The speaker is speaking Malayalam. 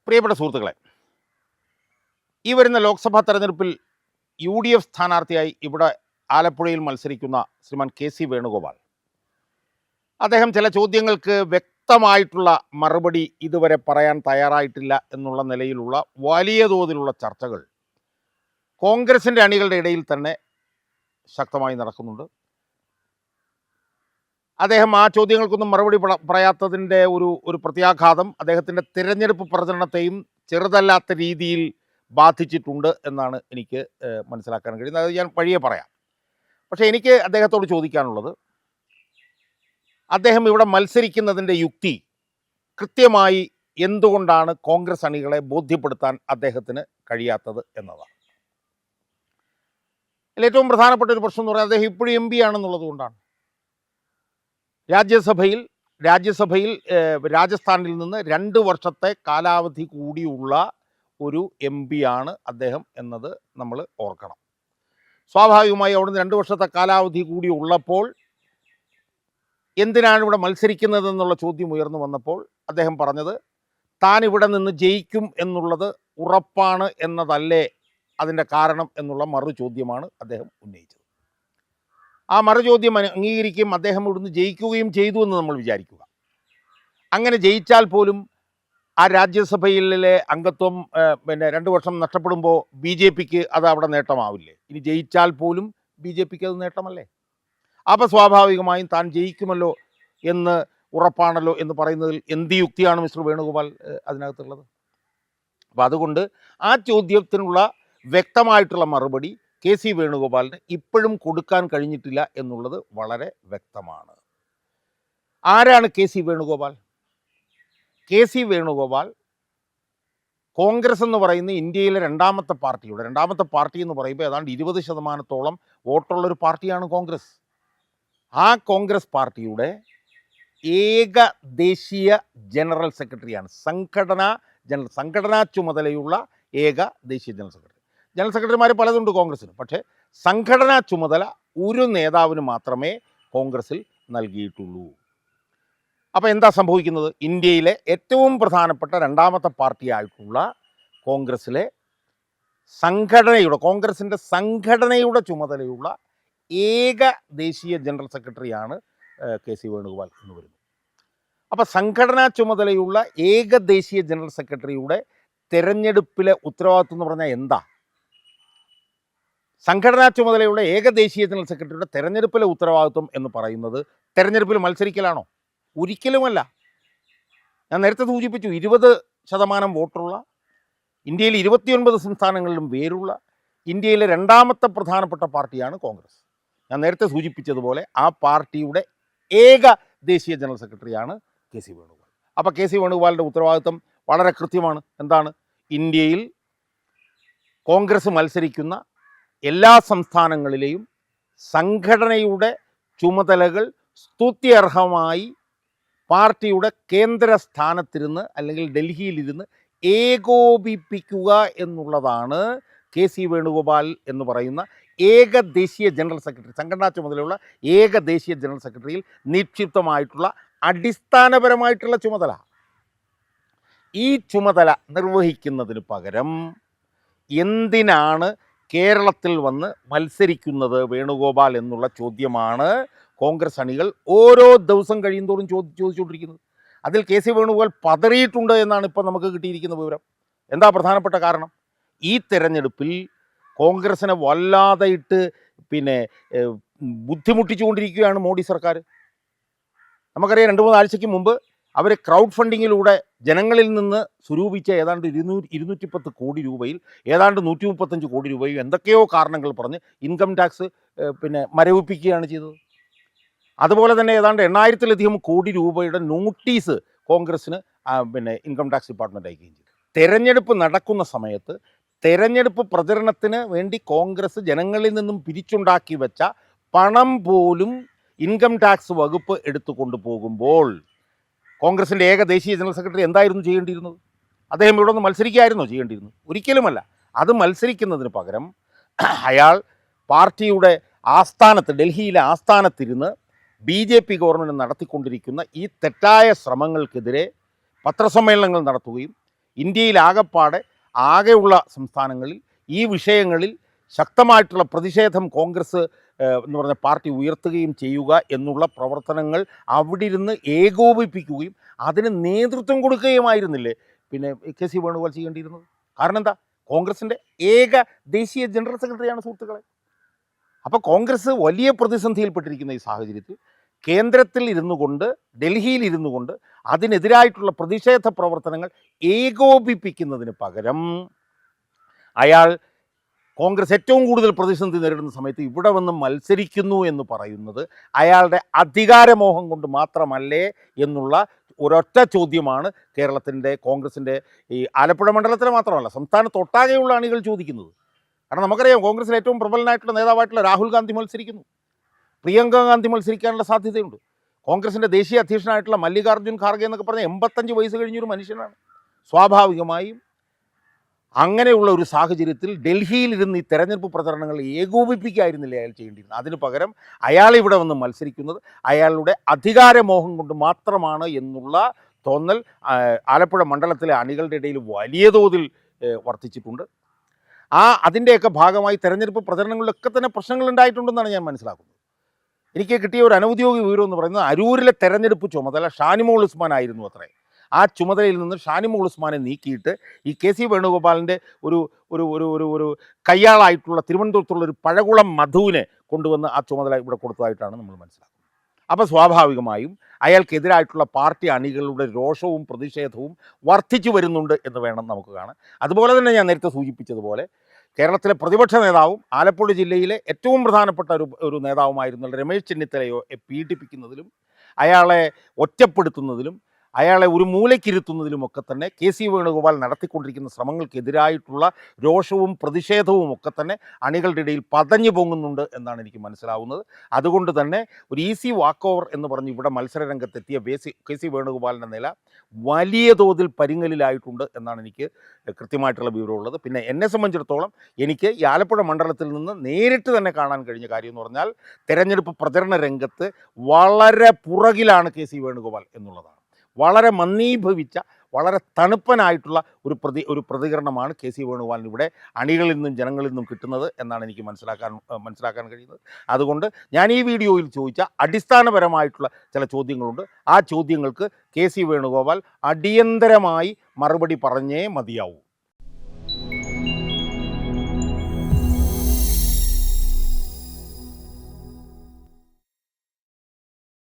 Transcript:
പ്രിയപ്പെട്ട സുഹൃത്തുക്കളെ, ഈ വരുന്ന ലോക്സഭാ തെരഞ്ഞെടുപ്പിൽ UDF സ്ഥാനാർത്ഥിയായി ഇവിടെ ആലപ്പുഴയിൽ മത്സരിക്കുന്ന ശ്രീമാൻ KC വേണുഗോപാൽ, അദ്ദേഹം ചില ചോദ്യങ്ങൾക്ക് വ്യക്തമായിട്ടുള്ള മറുപടി ഇതുവരെ പറയാൻ തയ്യാറായിട്ടില്ല എന്നുള്ള നിലയിലുള്ള വലിയ തോതിലുള്ള ചർച്ചകൾ കോൺഗ്രസിൻ്റെ അണികളുടെ ഇടയിൽ തന്നെ ശക്തമായി നടക്കുന്നുണ്ട്. അദ്ദേഹം ആ ചോദ്യങ്ങൾക്കൊന്നും മറുപടി പറയാത്തതിൻ്റെ ഒരു പ്രത്യാഘാതം അദ്ദേഹത്തിൻ്റെ തിരഞ്ഞെടുപ്പ് പ്രചരണത്തെയും ചെറുതല്ലാത്ത രീതിയിൽ ബാധിച്ചിട്ടുണ്ട് എന്നാണ് എനിക്ക് മനസ്സിലാക്കാൻ കഴിയുന്നത്. അത് ഞാൻ വഴിയെ പറയാം. പക്ഷേ എനിക്ക് അദ്ദേഹത്തോട് ചോദിക്കാനുള്ളത്, അദ്ദേഹം ഇവിടെ മത്സരിക്കുന്നതിൻ്റെ യുക്തി കൃത്യമായി എന്തുകൊണ്ടാണ് കോൺഗ്രസ് അണികളെ ബോധ്യപ്പെടുത്താൻ അദ്ദേഹത്തിന് കഴിയാത്തത് എന്നതാണ്. അതിൽ ഏറ്റവും പ്രധാനപ്പെട്ട ഒരു പ്രശ്നം എന്ന് പറയുന്നത് അദ്ദേഹം ഇപ്പോഴും MP ആണെന്നുള്ളത് കൊണ്ടാണ്. രാജ്യസഭയിൽ രാജസ്ഥാനിൽ നിന്ന് 2 വർഷത്തെ കാലാവധി കൂടിയുള്ള ഒരു MP ആണ് അദ്ദേഹം എന്നത് നമ്മൾ ഓർക്കണം. സ്വാഭാവികമായി അവിടുന്ന് 2 വർഷത്തെ കാലാവധി കൂടി ഉള്ളപ്പോൾ എന്തിനാണ് ഇവിടെ മത്സരിക്കുന്നതെന്നുള്ള ചോദ്യം ഉയർന്നു വന്നപ്പോൾ അദ്ദേഹം പറഞ്ഞത്, താൻ ഇവിടെ നിന്ന് ജയിക്കും എന്നുള്ളത് ഉറപ്പാണ് എന്നതല്ലേ അതിൻ്റെ കാരണം എന്നുള്ള മറു ചോദ്യമാണ് അദ്ദേഹം ഉന്നയിച്ചത്. ആ മറുചോദ്യം അംഗീകരിക്കുകയും അദ്ദേഹം ഇവിടുന്ന് ജയിക്കുകയും ചെയ്തു എന്ന് നമ്മൾ വിചാരിക്കുക. അങ്ങനെ ജയിച്ചാൽ പോലും ആ രാജ്യസഭയിലെ അംഗത്വം 2 വർഷം നഷ്ടപ്പെടുമ്പോൾ BJPക്ക് അത് അവിടെ നേട്ടമാവില്ലേ? ഇനി ജയിച്ചാൽ പോലും BJPക്ക് അത് നേട്ടമല്ലേ? അപ്പോൾ സ്വാഭാവികമായും താൻ ജയിക്കുമല്ലോ എന്ന് ഉറപ്പാണല്ലോ എന്ന് പറയുന്നതിൽ എന്ത് യുക്തിയാണ് മിസ്റ്റർ വേണുഗോപാൽ അതിനകത്തുള്ളത്? അപ്പോൾ അതുകൊണ്ട് ആ ചോദ്യത്തിനുള്ള വ്യക്തമായിട്ടുള്ള മറുപടി KC വേണുഗോപാലിന് ഇപ്പോഴും കൊടുക്കാൻ കഴിഞ്ഞിട്ടില്ല എന്നുള്ളത് വളരെ വ്യക്തമാണ്. ആരാണ് KC വേണുഗോപാൽ? KC വേണുഗോപാൽ കോൺഗ്രസ് എന്ന് പറയുന്ന ഇന്ത്യയിലെ രണ്ടാമത്തെ പാർട്ടി എന്ന് പറയുമ്പോൾ ഏതാണ്ട് 20% വോട്ടുള്ളൊരു പാർട്ടിയാണ് കോൺഗ്രസ്. ആ കോൺഗ്രസ് പാർട്ടിയുടെ ഏക ദേശീയ ജനറൽ സെക്രട്ടറിയാണ്. സംഘടനാ ചുമതലയുള്ള ഏക ദേശീയ ജനറൽ സെക്രട്ടറി. ജനറൽ സെക്രട്ടറിമാർ പലതുണ്ട് കോൺഗ്രസ്സിന്, പക്ഷേ സംഘടനാ ചുമതല ഒരു നേതാവിന് മാത്രമേ കോൺഗ്രസ്സിൽ നൽകിയിട്ടുള്ളൂ. അപ്പോൾ എന്താ സംഭവിക്കുന്നത്? ഇന്ത്യയിലെ ഏറ്റവും പ്രധാനപ്പെട്ട രണ്ടാമത്തെ പാർട്ടിയായിട്ടുള്ള കോൺഗ്രസ്സിലെ കോൺഗ്രസിൻ്റെ സംഘടനയുടെ ചുമതലയുള്ള ഏക ദേശീയ ജനറൽ സെക്രട്ടറിയാണ് KC വേണുഗോപാൽ എന്ന് വരുന്നത്. അപ്പോൾ സംഘടനാ ചുമതലയുള്ള ഏക ദേശീയ ജനറൽ സെക്രട്ടറിയുടെ തെരഞ്ഞെടുപ്പിലെ ഉത്തരവാദിത്വം എന്ന് പറഞ്ഞാൽ എന്താ? സംഘടനാ ചുമതലയുള്ള ഏക ദേശീയ ജനറൽ സെക്രട്ടറിയുടെ തെരഞ്ഞെടുപ്പിലെ ഉത്തരവാദിത്വം എന്ന് പറയുന്നത് തെരഞ്ഞെടുപ്പിൽ മത്സരിക്കലാണോ? ഒരിക്കലുമല്ല. ഞാൻ നേരത്തെ സൂചിപ്പിച്ചു, 20% വോട്ടുള്ള, ഇന്ത്യയിൽ 29 സംസ്ഥാനങ്ങളിലും വേരുള്ള, ഇന്ത്യയിലെ രണ്ടാമത്തെ പ്രധാനപ്പെട്ട പാർട്ടിയാണ് കോൺഗ്രസ്. ഞാൻ നേരത്തെ സൂചിപ്പിച്ചതുപോലെ ആ പാർട്ടിയുടെ ഏക ദേശീയ ജനറൽ സെക്രട്ടറിയാണ് KC വേണുഗോപാൽ. അപ്പോൾ KC വേണുഗോപാലിൻ്റെ ഉത്തരവാദിത്വം വളരെ കൃത്യമാണ്. എന്താണ്? ഇന്ത്യയിൽ കോൺഗ്രസ് മത്സരിക്കുന്ന എല്ലാ സംസ്ഥാനങ്ങളിലെയും സംഘടനയുടെ ചുമതലകൾ സ്തുത്യർഹമായി പാർട്ടിയുടെ കേന്ദ്ര സ്ഥാനത്തിരുന്ന് അല്ലെങ്കിൽ ഡൽഹിയിലിരുന്ന് ഏകോപിപ്പിക്കുക എന്നുള്ളതാണ് KC വേണുഗോപാൽ എന്ന് പറയുന്ന ഏക ദേശീയ ജനറൽ സെക്രട്ടറി, സംഘടനാ ചുമതലയുള്ള ഏക ദേശീയ ജനറൽ സെക്രട്ടറിയിൽ നിക്ഷിപ്തമായിട്ടുള്ള അടിസ്ഥാനപരമായിട്ടുള്ള ചുമതല. ഈ ചുമതല നിർവഹിക്കുന്നതിന് പകരം എന്തിനാണ് കേരളത്തിൽ വന്ന് മത്സരിക്കുന്നത് വേണുഗോപാൽ എന്നുള്ള ചോദ്യമാണ് കോൺഗ്രസ് അണികൾ ഓരോ ദിവസം കഴിയുന്തോറും ചോദിച്ചുകൊണ്ടിരിക്കുന്നത്. അതിൽ KC വേണുഗോപാൽ പതറിയിട്ടുണ്ട് എന്നാണ് ഇപ്പോൾ നമുക്ക് കിട്ടിയിരിക്കുന്ന വിവരം. എന്താ പ്രധാനപ്പെട്ട കാരണം? ഈ തെരഞ്ഞെടുപ്പിൽ കോൺഗ്രസിനെ വല്ലാതെ ഇട്ട് ബുദ്ധിമുട്ടിച്ചുകൊണ്ടിരിക്കുകയാണ് മോഡി സർക്കാർ. നമുക്കറിയാം, 2-3 ആഴ്ചയ്ക്ക് മുമ്പ് അവർ ക്രൗഡ് ഫണ്ടിങ്ങിലൂടെ ജനങ്ങളിൽ നിന്ന് സ്വരൂപിച്ച ഏതാണ്ട് 210 കോടി രൂപയിൽ ഏതാണ്ട് 135 കോടി രൂപയും എന്തൊക്കെയോ കാരണങ്ങൾ പറഞ്ഞ് ഇൻകം ടാക്സ് മരവിപ്പിക്കുകയാണ് ചെയ്തത്. അതുപോലെ തന്നെ ഏതാണ്ട് 8000-ലധികം കോടി രൂപയുടെ നോട്ടീസ് കോൺഗ്രസ്സിന് ഇൻകം ടാക്സ് ഡിപ്പാർട്ട്മെൻറ്റ് അയക്കുകയും ചെയ്തു. തെരഞ്ഞെടുപ്പ് നടക്കുന്ന സമയത്ത് തെരഞ്ഞെടുപ്പ് പ്രചരണത്തിന് വേണ്ടി കോൺഗ്രസ് ജനങ്ങളിൽ നിന്നും പിരിച്ചുണ്ടാക്കി വെച്ച പണം പോലും ഇൻകം ടാക്സ് വകുപ്പ് എടുത്തുകൊണ്ട് പോകുമ്പോൾ കോൺഗ്രസിൻ്റെ ഏക ദേശീയ ജനറൽ സെക്രട്ടറി എന്തായിരുന്നു ചെയ്യേണ്ടിയിരുന്നത്? അദ്ദേഹം ഇവിടെ നിന്ന് മത്സരിക്കുകയായിരുന്നോ ചെയ്യേണ്ടിയിരുന്നത്? ഒരിക്കലുമല്ല. അത് മത്സരിക്കുന്നതിന് പകരം അയാൾ പാർട്ടിയുടെ ആസ്ഥാനത്ത്, ഡൽഹിയിലെ ആസ്ഥാനത്തിരുന്ന് BJP ഗവൺമെൻറ് നടത്തിക്കൊണ്ടിരിക്കുന്ന ഈ തെറ്റായ ശ്രമങ്ങൾക്കെതിരെ പത്രസമ്മേളനങ്ങൾ നടത്തുകയും ഇന്ത്യയിലാകപ്പാടെ ആകെയുള്ള സംസ്ഥാനങ്ങളിൽ ഈ വിഷയങ്ങളിൽ ശക്തമായിട്ടുള്ള പ്രതിഷേധം കോൺഗ്രസ് എന്ന് പറഞ്ഞ പാർട്ടി ഉയർത്തുകയും ചെയ്യുക എന്നുള്ള പ്രവർത്തനങ്ങൾ അവിടെ ഇരുന്ന് ഏകോപിപ്പിക്കുകയും അതിന് നേതൃത്വം കൊടുക്കുകയുമായിരുന്നില്ലേ പിന്നെ കെ സി വേണുഗോപാൽ ചെയ്യേണ്ടിയിരുന്നത്? കാരണം എന്താ? കോൺഗ്രസിൻ്റെ ഏക ദേശീയ ജനറൽ സെക്രട്ടറിയാണ് സുഹൃത്തുക്കളെ. അപ്പോൾ കോൺഗ്രസ് വലിയ പ്രതിസന്ധിയിൽപ്പെട്ടിരിക്കുന്ന ഈ സാഹചര്യത്തിൽ കേന്ദ്രത്തിൽ ഇരുന്നു കൊണ്ട്, ഡൽഹിയിൽ ഇരുന്നു കൊണ്ട് അതിനെതിരായിട്ടുള്ള പ്രതിഷേധ പ്രവർത്തനങ്ങൾ ഏകോപിപ്പിക്കുന്നതിന് പകരം അയാൾ കോൺഗ്രസ് ഏറ്റവും കൂടുതൽ പ്രതിസന്ധി നേരിടുന്ന സമയത്ത് ഇവിടെ വന്ന് മത്സരിക്കുന്നു എന്ന് പറയുന്നത് അയാളുടെ അധികാരമോഹം കൊണ്ട് മാത്രമല്ലേ എന്നുള്ള ഒരൊറ്റ ചോദ്യമാണ് കേരളത്തിൻ്റെ കോൺഗ്രസിൻ്റെ ഈ ആലപ്പുഴ മണ്ഡലത്തിലെ മാത്രമല്ല സംസ്ഥാനത്തൊട്ടാകെയുള്ള അണികൾ ചോദിക്കുന്നത്. കാരണം നമുക്കറിയാം കോൺഗ്രസിൽ ഏറ്റവും പ്രബലനായിട്ടുള്ള നേതാവായിട്ടുള്ള രാഹുൽ ഗാന്ധി മത്സരിക്കുന്നു, പ്രിയങ്ക ഗാന്ധി മത്സരിക്കാനുള്ള സാധ്യതയുണ്ട്. കോൺഗ്രസിൻ്റെ ദേശീയ അധ്യക്ഷനായിട്ടുള്ള മല്ലികാർജ്ജുൻ ഖാർഗെ എന്നൊക്കെ പറഞ്ഞാൽ 85 വയസ്സ് കഴിഞ്ഞൊരു മനുഷ്യനാണ്. സ്വാഭാവികമായും അങ്ങനെയുള്ള ഒരു സാഹചര്യത്തിൽ ഡൽഹിയിൽ ഇരുന്ന് ഈ തെരഞ്ഞെടുപ്പ് പ്രചരണങ്ങൾ ഏകോപിപ്പിക്കായിരുന്നില്ല അയാൾ ചെയ്യേണ്ടിയിരുന്നത്. അതിന് പകരം അയാൾ ഇവിടെ വന്ന് മത്സരിക്കുന്നത് അയാളുടെ അധികാരമോഹം കൊണ്ട് മാത്രമാണ് എന്നുള്ള തോന്നൽ ആലപ്പുഴ മണ്ഡലത്തിലെ അണികളുടെ ഇടയിൽ വലിയ തോതിൽ വർദ്ധിച്ചിട്ടുണ്ട്. അതിൻ്റെയൊക്കെ ഭാഗമായി തെരഞ്ഞെടുപ്പ് പ്രചരണങ്ങളിലൊക്കെ തന്നെ പ്രശ്നങ്ങൾ ഉണ്ടായിട്ടുണ്ടെന്നാണ് ഞാൻ മനസ്സിലാക്കുന്നത്. എനിക്ക് കിട്ടിയ ഒരു അനൗദ്യോഗിക വിവരം എന്ന് പറയുന്നത് അരൂരിലെ തെരഞ്ഞെടുപ്പ് ചുമതല ഷാനിമോൾ ഉസ്മാൻ ആയിരുന്നു അത്രേ. ആ ചുമതലയിൽ നിന്ന് ഷാനിമോൾ ഉസ്മാനെ നീക്കിയിട്ട് ഈ കെ സി വേണുഗോപാലിൻ്റെ ഒരു ഒരു ഒരു ഒരു ഒരു കയ്യാളായിട്ടുള്ള തിരുവനന്തപുരത്തുള്ള ഒരു പഴകുളം മധുവിനെ കൊണ്ടുവന്ന് ആ ചുമതല ഇവിടെ കൊടുത്തതായിട്ടാണ് നമ്മൾ മനസ്സിലാക്കുന്നത്. അപ്പോൾ സ്വാഭാവികമായും അയാൾക്കെതിരായിട്ടുള്ള പാർട്ടി അണികളുടെ രോഷവും പ്രതിഷേധവും വർദ്ധിച്ചു വരുന്നുണ്ട് എന്ന് വേണം നമുക്ക് കാണാൻ. അതുപോലെ തന്നെ ഞാൻ നേരത്തെ സൂചിപ്പിച്ചതുപോലെ കേരളത്തിലെ പ്രതിപക്ഷ നേതാവും ആലപ്പുഴ ജില്ലയിലെ ഏറ്റവും പ്രധാനപ്പെട്ട ഒരു നേതാവുമായിരുന്ന രമേശ് ചെന്നിത്തലയെ പീഡിപ്പിക്കുന്നതിലും അയാളെ ഒറ്റപ്പെടുത്തുന്നതിലും അയാളെ ഒരു മൂലയ്ക്കിരുത്തുന്നതിലുമൊക്കെ തന്നെ കെ സി വേണുഗോപാൽ നടത്തിക്കൊണ്ടിരിക്കുന്ന ശ്രമങ്ങൾക്കെതിരായിട്ടുള്ള രോഷവും പ്രതിഷേധവും ഒക്കെ തന്നെ അണികളുടെ ഇടയിൽ പതഞ്ഞു പൊങ്ങുന്നുണ്ട് എന്നാണ് എനിക്ക് മനസ്സിലാവുന്നത്. അതുകൊണ്ട് തന്നെ ഒരു ഈസി വാക്ക് ഓവർ എന്ന് പറഞ്ഞ് ഇവിടെ മത്സര രംഗത്തെത്തിയ കെ സി വേണുഗോപാലിൻ്റെ നില വലിയ തോതിൽ പരിങ്ങലിലായിട്ടുണ്ട് എന്നാണ് എനിക്ക് കൃത്യമായിട്ടുള്ള വിവരമുള്ളത്. പിന്നെ എന്നെ സംബന്ധിച്ചിടത്തോളം എനിക്ക് ഈ ആലപ്പുഴ മണ്ഡലത്തിൽ നിന്ന് നേരിട്ട് തന്നെ കാണാൻ കഴിഞ്ഞ കാര്യം എന്ന് പറഞ്ഞാൽ തെരഞ്ഞെടുപ്പ് പ്രചരണ രംഗത്ത് വളരെ പുറകിലാണ് കെ സി വേണുഗോപാൽ എന്നുള്ളതാണ്. വളരെ മന്ദീഭവിച്ച, വളരെ തണുപ്പനായിട്ടുള്ള ഒരു പ്രതികരണമാണ് കെ സി വേണുഗോപാലിന് ഇവിടെ അണികളിൽ നിന്നും ജനങ്ങളിൽ നിന്നും കിട്ടുന്നത് എന്നാണ് എനിക്ക് മനസ്സിലാക്കാൻ കഴിയുന്നത്. അതുകൊണ്ട് ഞാൻ ഈ വീഡിയോയിൽ ചോദിച്ച അടിസ്ഥാനപരമായിട്ടുള്ള ചില ചോദ്യങ്ങളുണ്ട്. ആ ചോദ്യങ്ങൾക്ക് കെ സി വേണുഗോപാൽ അടിയന്തരമായി മറുപടി പറഞ്ഞേ മതിയാവൂ.